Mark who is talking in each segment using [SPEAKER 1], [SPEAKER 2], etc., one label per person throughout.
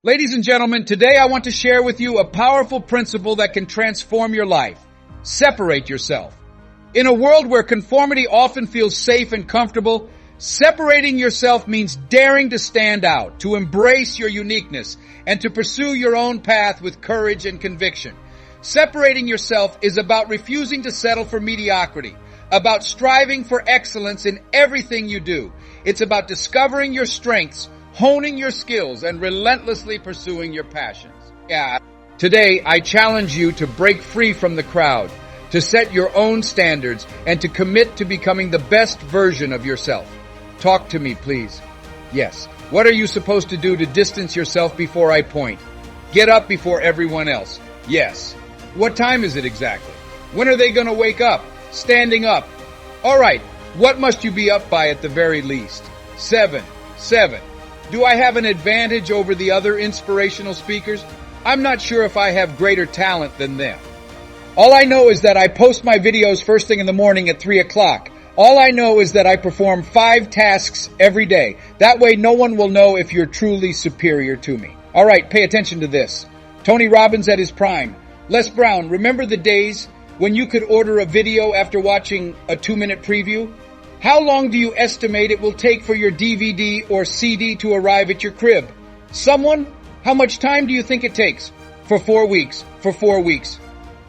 [SPEAKER 1] Ladies and gentlemen, today I want to share with you a powerful principle that can transform your life. Separate yourself. In a world where conformity often feels safe and comfortable, separating yourself means daring to stand out, to embrace your uniqueness, and to pursue your own path with courage and conviction. Separating yourself is about refusing to settle for mediocrity, about striving for excellence in everything you do. It's about discovering your strengths, honing your skills, and relentlessly pursuing your passions. Today, I challenge you to break free from the crowd, to set your own standards, and to commit to becoming the best version of yourself. Talk to me, please. Yes. What are you supposed to do to distance yourself before I point? Get up before everyone else. Yes. What time is it exactly? When are they going to wake up? Standing up. All right. What must you be up by at the very least? 7. Do I have an advantage over the other inspirational speakers? I'm not sure if I have greater talent than them. All I know is that I post my videos first thing in the morning at 3 o'clock. All I know is that I perform 5 tasks every day. That way no one will know if you're truly superior to me. All right, pay attention to this. Tony Robbins at his prime. Les Brown, remember the days when you could order a video after watching a 2-minute preview? How long do you estimate it will take for your DVD or CD to arrive at your crib? Someone? How much time do you think it takes? For 4 weeks. For 4 weeks.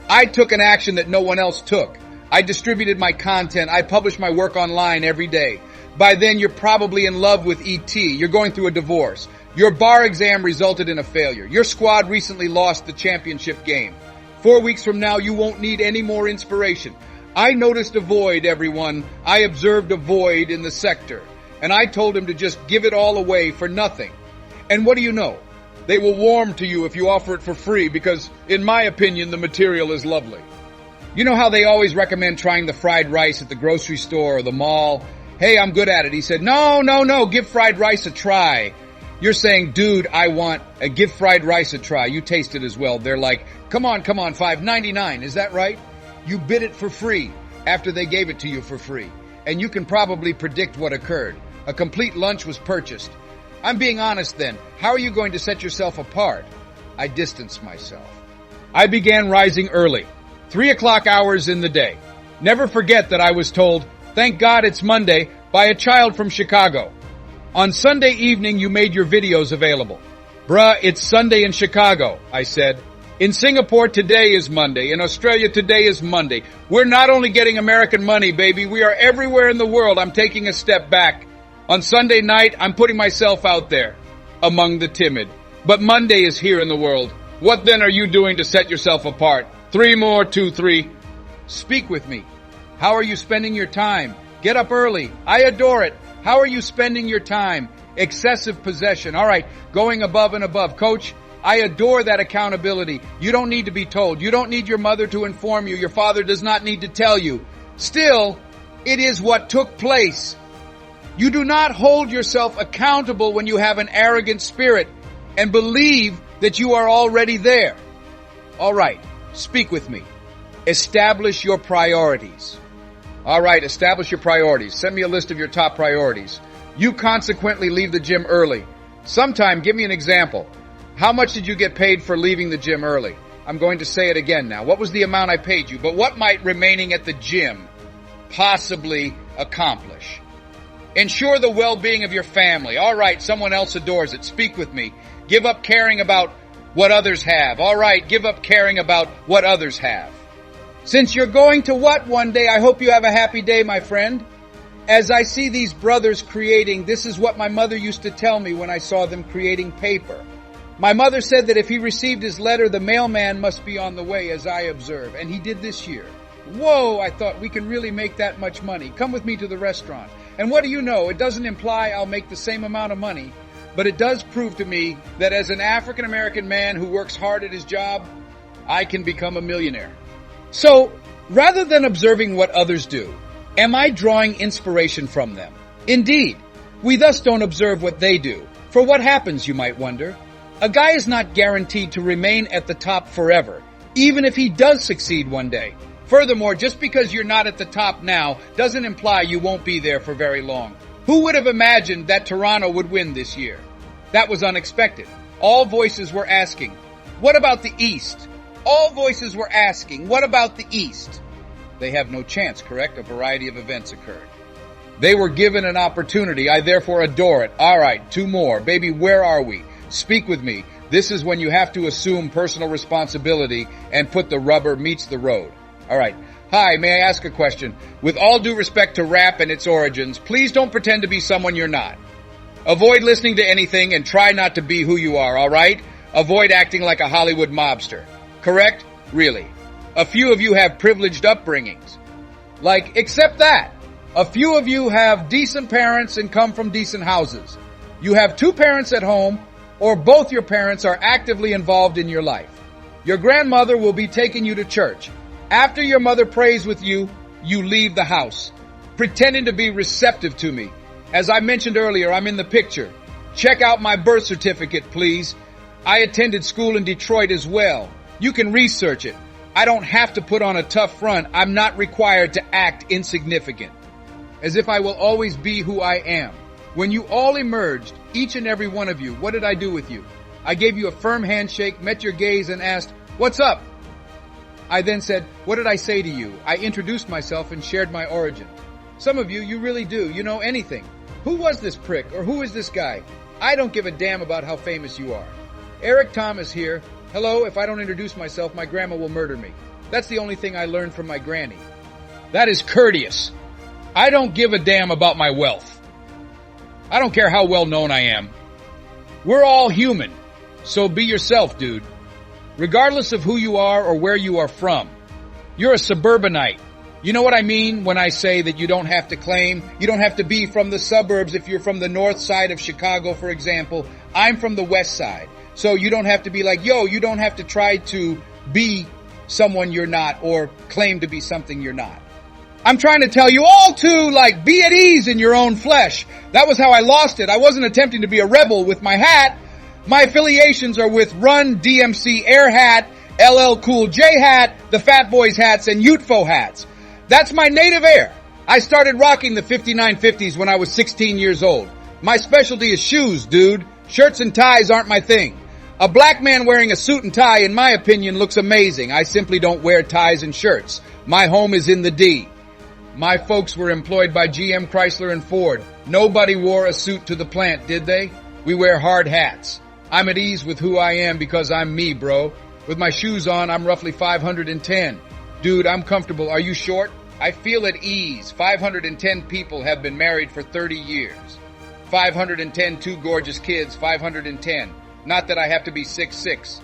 [SPEAKER 1] I took an action that no one else took. I distributed my content. I published my work online every day. By then, you're probably in love with ET. You're going through a divorce. Your bar exam resulted in a failure. Your squad recently lost the championship game. 4 weeks from now, you won't need any more inspiration. I noticed a void, everyone. I observed a void in the sector. And I told him to just give it all away for nothing. And what do you know? They will warm to you if you offer it for free because, in my opinion, the material is lovely. You know how they always recommend trying the fried rice at the grocery store or the mall? Hey, I'm good at it. He said, no, give fried rice a try. You're saying, dude, give fried rice a try. You taste it as well. They're like, come on, $5.99. Is that right? You bid it for free after they gave it to you for free. And you can probably predict what occurred. A complete lunch was purchased. I'm being honest then. How are you going to set yourself apart? I distanced myself. I began rising early. 3 o'clock hours in the day. Never forget that I was told, thank God it's Monday, by a child from Chicago. On Sunday evening, you made your videos available. Bruh, it's Sunday in Chicago, I said. In Singapore, today is Monday. In Australia, today is Monday. We're not only getting American money, baby. We are everywhere in the world. I'm taking a step back. On Sunday night, I'm putting myself out there among the timid. But Monday is here in the world. What then are you doing to set yourself apart? 3 more, 2, 3. Speak with me. How are you spending your time? Get up early. I adore it. How are you spending your time? Excessive possession. All right, going above and above. Coach, I adore that accountability. You don't need to be told. You don't need your mother to inform you. Your father does not need to tell you. Still, it is what took place. You do not hold yourself accountable when you have an arrogant spirit and believe that you are already there. All right, speak with me. Establish your priorities. All right, establish your priorities. Send me a list of your top priorities. You consequently leave the gym early. Sometime, give me an example. How much did you get paid for leaving the gym early? I'm going to say it again now. What was the amount I paid you? But what might remaining at the gym possibly accomplish? Ensure the well-being of your family. All right, someone else adores it. Speak with me. Give up caring about what others have. All right, give up caring about what others have. Since you're going to what one day, I hope you have a happy day, my friend. As I see these brothers creating, this is what my mother used to tell me when I saw them creating paper. My mother said that if he received his letter, the mailman must be on the way, as I observe. And he did this year. Whoa, I thought, we can really make that much money. Come with me to the restaurant. And what do you know? It doesn't imply I'll make the same amount of money, but it does prove to me that as an African-American man who works hard at his job, I can become a millionaire. So, rather than observing what others do, am I drawing inspiration from them? Indeed, we thus don't observe what they do. For what happens, you might wonder? A guy is not guaranteed to remain at the top forever, even if he does succeed one day. Furthermore, just because you're not at the top now doesn't imply you won't be there for very long. Who would have imagined that Toronto would win this year? That was unexpected. All voices were asking, what about the East? All voices were asking, what about the East? They have no chance, correct? A variety of events occurred. They were given an opportunity. I therefore adore it. All right, 2 more. Baby, where are we? Speak with me. This is when you have to assume personal responsibility and put the rubber meets the road. All right. Hi, may I ask a question? With all due respect to rap and its origins, please don't pretend to be someone you're not. Avoid listening to anything and try not to be who you are, all right? Avoid acting like a Hollywood mobster. Correct? Really. A few of you have privileged upbringings. Like, accept that. A few of you have decent parents and come from decent houses. You have 2 parents at home, or both your parents are actively involved in your life. Your grandmother will be taking you to church. After your mother prays with you, you leave the house, pretending to be receptive to me. As I mentioned earlier, I'm in the picture. Check out my birth certificate, please. I attended school in Detroit as well. You can research it. I don't have to put on a tough front. I'm not required to act insignificant. As if I will always be who I am. When you all emerged, each and every one of you, what did I do with you? I gave you a firm handshake, met your gaze, and asked, what's up? I then said, what did I say to you? I introduced myself and shared my origin. Some of you really do. You know anything. Who was this prick, or who is this guy? I don't give a damn about how famous you are. Eric Thomas here. Hello, if I don't introduce myself, my grandma will murder me. That's the only thing I learned from my granny. That is courteous. I don't give a damn about my wealth. I don't care how well known I am. We're all human, so be yourself, dude. Regardless of who you are or where you are from. You're a suburbanite. You know what I mean when I say that you don't have to claim, you don't have to be from the suburbs if you're from the north side of Chicago, for example. I'm from the west side. So you don't have to be like, yo, you don't have to try to be someone you're not or claim to be something you're not. I'm trying to tell you all to, be at ease in your own flesh. That was how I lost it. I wasn't attempting to be a rebel with my hat. My affiliations are with Run DMC Air Hat, LL Cool J Hat, the Fat Boys hats, and Utfo hats. That's my native air. I started rocking the 5950s when I was 16 years old. My specialty is shoes, dude. Shirts and ties aren't my thing. A black man wearing a suit and tie, in my opinion, looks amazing. I simply don't wear ties and shirts. My home is in the D. My folks were employed by GM, Chrysler, and Ford. Nobody wore a suit to the plant, did they? We wear hard hats. I'm at ease with who I am because I'm me, bro. With my shoes on, I'm roughly 510. Dude, I'm comfortable. Are you short? I feel at ease. 510 people have been married for 30 years. 510, 2 gorgeous kids, 510. Not that I have to be 6'6".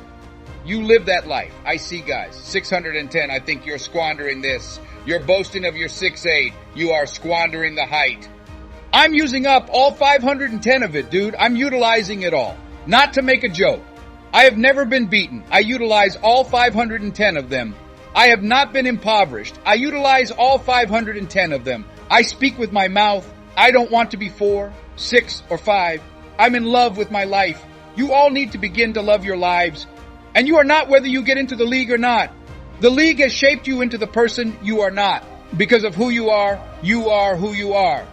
[SPEAKER 1] You live that life. I see, guys. 610, I think you're squandering this. You're boasting of your 6'8". You are squandering the height. I'm using up all 510 of it, dude. I'm utilizing it all. Not to make a joke. I have never been beaten. I utilize all 510 of them. I have not been impoverished. I utilize all 510 of them. I speak with my mouth. I don't want to be 4, 6, or 5. I'm in love with my life. You all need to begin to love your lives. And you are not whether you get into the league or not. The league has shaped you into the person you are not. Because of who you are who you are.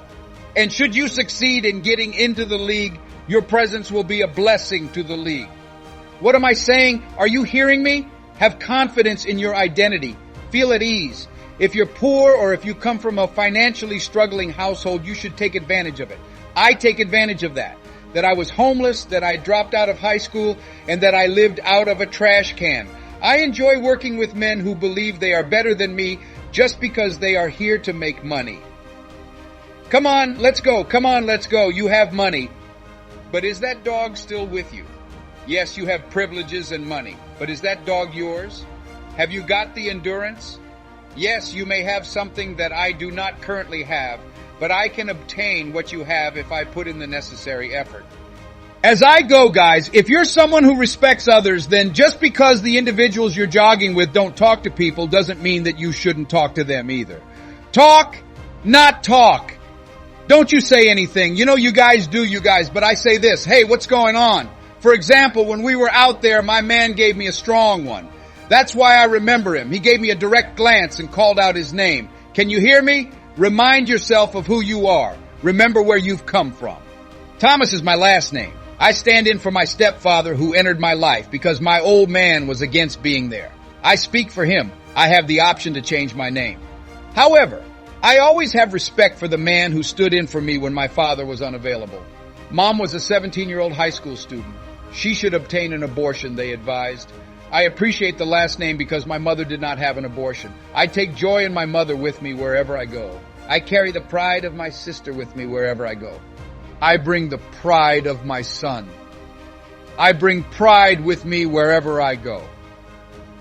[SPEAKER 1] And should you succeed in getting into the league, your presence will be a blessing to the league. What am I saying? Are you hearing me? Have confidence in your identity. Feel at ease. If you're poor or if you come from a financially struggling household, you should take advantage of it. I take advantage of that. That I was homeless, that I dropped out of high school, and that I lived out of a trash can. I enjoy working with men who believe they are better than me just because they are here to make money. Come on, let's go. Come on, let's go. You have money. But is that dog still with you? Yes, you have privileges and money. But is that dog yours? Have you got the endurance? Yes, you may have something that I do not currently have, but I can obtain what you have if I put in the necessary effort. As I go, guys, if you're someone who respects others, then just because the individuals you're jogging with don't talk to people doesn't mean that you shouldn't talk to them either. Talk, not talk. Don't you say anything. You know you guys do, but I say this. Hey, what's going on? For example, when we were out there, my man gave me a strong one. That's why I remember him. He gave me a direct glance and called out his name. Can you hear me? Remind yourself of who you are. Remember where you've come from. Thomas is my last name. I stand in for my stepfather who entered my life because my old man was against being there. I speak for him. I have the option to change my name. However, I always have respect for the man who stood in for me when my father was unavailable. Mom was a 17-year-old high school student. She should obtain an abortion, they advised. I appreciate the last name because my mother did not have an abortion. I take joy in my mother with me wherever I go. I carry the pride of my sister with me wherever I go. I bring the pride of my son. I bring pride with me wherever I go.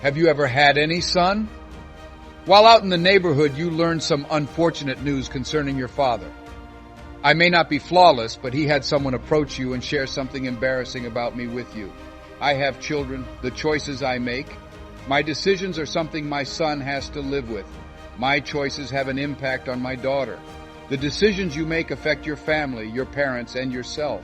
[SPEAKER 1] Have you ever had any son? While out in the neighborhood, you learned some unfortunate news concerning your father. I may not be flawless, but he had someone approach you and share something embarrassing about me with you. I have children. The choices I make, my decisions are something my son has to live with. My choices have an impact on my daughter. The decisions you make affect your family, your parents, and yourself.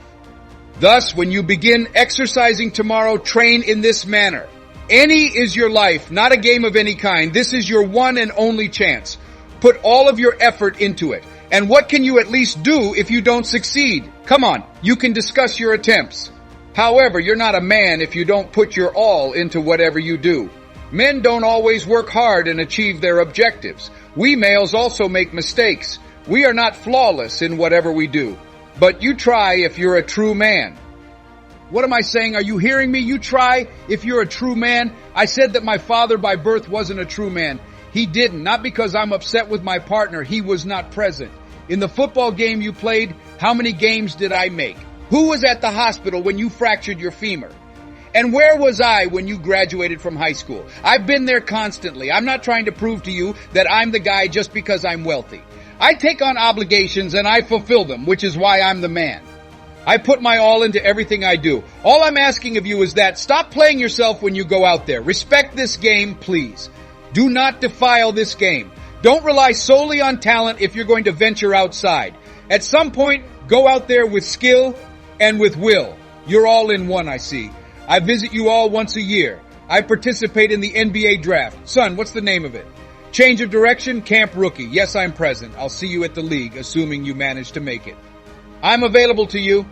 [SPEAKER 1] Thus, when you begin exercising tomorrow, train in this manner. Any is your life, not a game of any kind. This is your one and only chance. Put all of your effort into it. And what can you at least do if you don't succeed? Come on, you can discuss your attempts. However, you're not a man if you don't put your all into whatever you do. Men don't always work hard and achieve their objectives. We males also make mistakes. We are not flawless in whatever we do. But you try if you're a true man. What am I saying? Are you hearing me? You try if you're a true man. I said that my father by birth wasn't a true man. He didn't. Not because I'm upset with my partner. He was not present. In the football game you played, how many games did I make? Who was at the hospital when you fractured your femur? And where was I when you graduated from high school? I've been there constantly. I'm not trying to prove to you that I'm the guy just because I'm wealthy. I take on obligations and I fulfill them, which is why I'm the man. I put my all into everything I do. All I'm asking of you is that stop playing yourself when you go out there. Respect this game, please. Do not defile this game. Don't rely solely on talent if you're going to venture outside. At some point, go out there with skill and with will. You're all in one, I see. I visit you all once a year. I participate in the NBA draft. Son, what's the name of it? Change of direction, Camp Rookie. Yes, I'm present. I'll see you at the league, assuming you manage to make it. I'm available to you.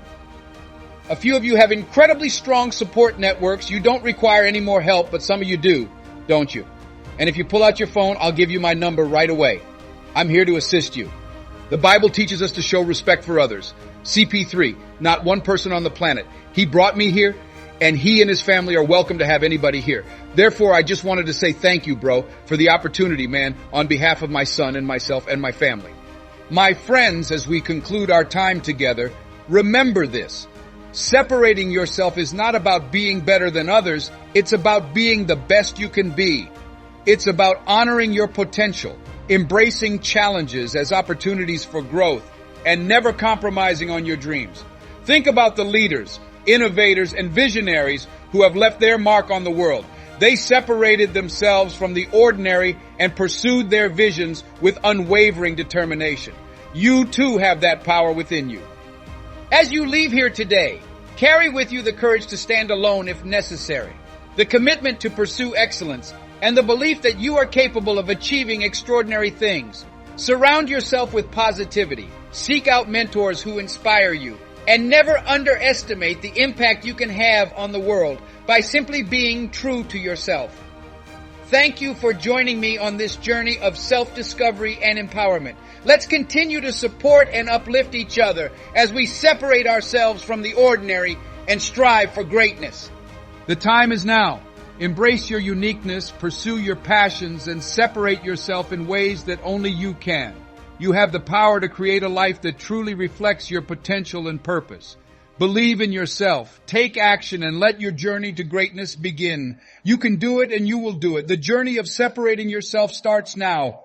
[SPEAKER 1] A few of you have incredibly strong support networks. You don't require any more help, but some of you do, don't you? And if you pull out your phone, I'll give you my number right away. I'm here to assist you. The Bible teaches us to show respect for others. CP3, not one person on the planet. He brought me here, and he and his family are welcome to have anybody here. Therefore, I just wanted to say thank you, bro, for the opportunity, man, on behalf of my son and myself and my family. My friends, as we conclude our time together, remember this. Separating yourself is not about being better than others. It's about being the best you can be. It's about honoring your potential, embracing challenges as opportunities for growth, and never compromising on your dreams. Think about the leaders, innovators, and visionaries who have left their mark on the world. They separated themselves from the ordinary and pursued their visions with unwavering determination. You too have that power within you. As you leave here today, carry with you the courage to stand alone if necessary, the commitment to pursue excellence, and the belief that you are capable of achieving extraordinary things. Surround yourself with positivity. Seek out mentors who inspire you, and never underestimate the impact you can have on the world by simply being true to yourself. Thank you for joining me on this journey of self-discovery and empowerment. Let's continue to support and uplift each other as we separate ourselves from the ordinary and strive for greatness. The time is now. Embrace your uniqueness, pursue your passions, and separate yourself in ways that only you can. You have the power to create a life that truly reflects your potential and purpose. Believe in yourself, take action, and let your journey to greatness begin. You can do it and you will do it. The journey of separating yourself starts now.